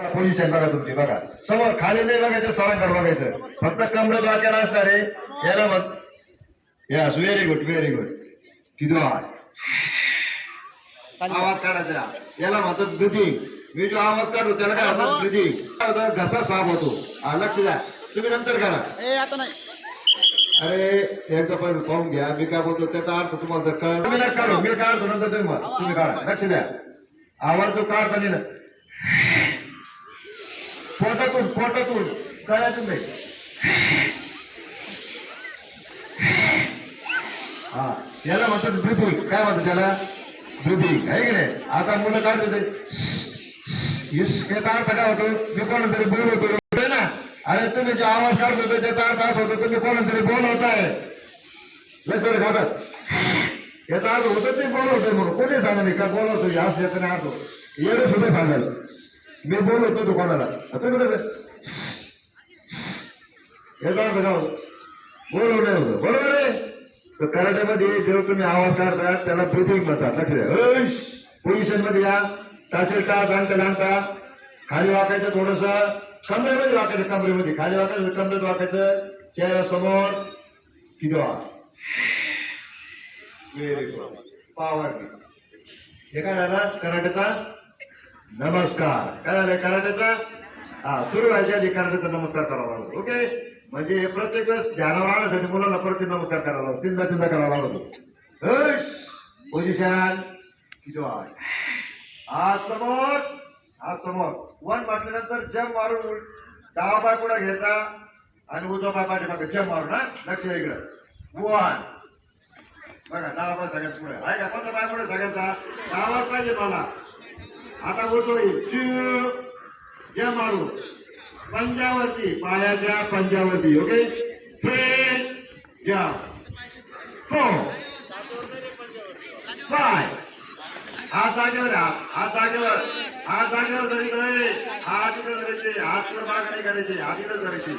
Position बघा तुमची, बघा समोर खाली नाही बघायचं, सरांकडे बघायचं, फक्त कमरेत वाक्याला असणार आहे. याला मग yes, very good very good. किती आवाज काढायचा, याला म्हणतात ब्रिथिंग. मी जो आवाज काढतो त्याला काय म्हणतात ब्रिथिंग. घसा साफ होतो. लक्ष द्या, तुम्ही नंतर करा. आता नाही. अरे एकदा पहिले पाहून घ्या मी काय बोलतो, त्याचा अर्थ तुम्हाला जर कळ, तुम्ही नाही काढू, मी काढतो नंतर तुम्ही काढा. लक्ष द्या, आवाज जो काढता नाही ना, पोटातून करायचं नाही. हा, याला म्हणतात ब्रिथिंग. काय म्हणतात त्याला? ब्रिथिंग आहे की नाही. आता मुलं काय होते, त्याचा अर्थ काय होतो, मी कोणातरी बोलवतो ना. अरे तुम्ही जो आवाज काढतो त्याचा अर्थ असा होतो तुम्ही कोणातरी बोलवताय. लसर खातात, याचा अर्थ होतो ते बोलवतोय म्हणून. कोणी सांगा नाही का बोलवतो, असं याचा नाही अर्थ. येणं सुद्धा सांगायला मी बोलवतो तू कोणाला, तुम्ही कसं याचा अर्थ काय होतो, बोलवणे होतं. बरोबर आहे. तर कराट्यामध्ये जेव्हा तुम्ही आवाज काढता त्याला ब्रिथिंग म्हणतात. लक्ष द्या. पोझिशन मध्ये या, टाचेल टाच आणता खाली वाकायचं, थोडस कमरेमध्ये वाकायचं, कमरेमध्ये खाली वाकायचं, कमरेत वाकायचं, चेहरा समोर. किती व्हेरी गुड. पावर. हे काय झाला कराट्याचा नमस्कार. काय झालं कराट्याचा? हा, सुरू व्हायच्या आधी कराट्याचा नमस्कार करावा लागतो. ओके, म्हणजे प्रत्येक वेळेस ध्यानावर आणण्यासाठी मुलांना परत नमस्कार करावा लागतो, तीनदा करावा लागतो. पोझिशन. किती हात समोर, हात समोर. वन म्हटल्यानंतर जम मारून डावा पाय पुढे घ्यायचा आणि उजवा पाय पाठीमागे जम मारून. ना लक्ष इकडे. वन. बघा डावा पाय सगळ्यात पुढे आहे का, कोणता पाय पुढे सगळ्याचा डावाच पाहिजे मला. आता उजवा येईल, जम मारून पंजावरती, पायाच्या पंजावरती. ओके, थ्री जम, फोर, फाय. हात जागेवर, हात जागेवर, हात जागेवर धरी हात इकडे धरायचे, हात मागे नाही करायचे, हात इकडे धरायचे.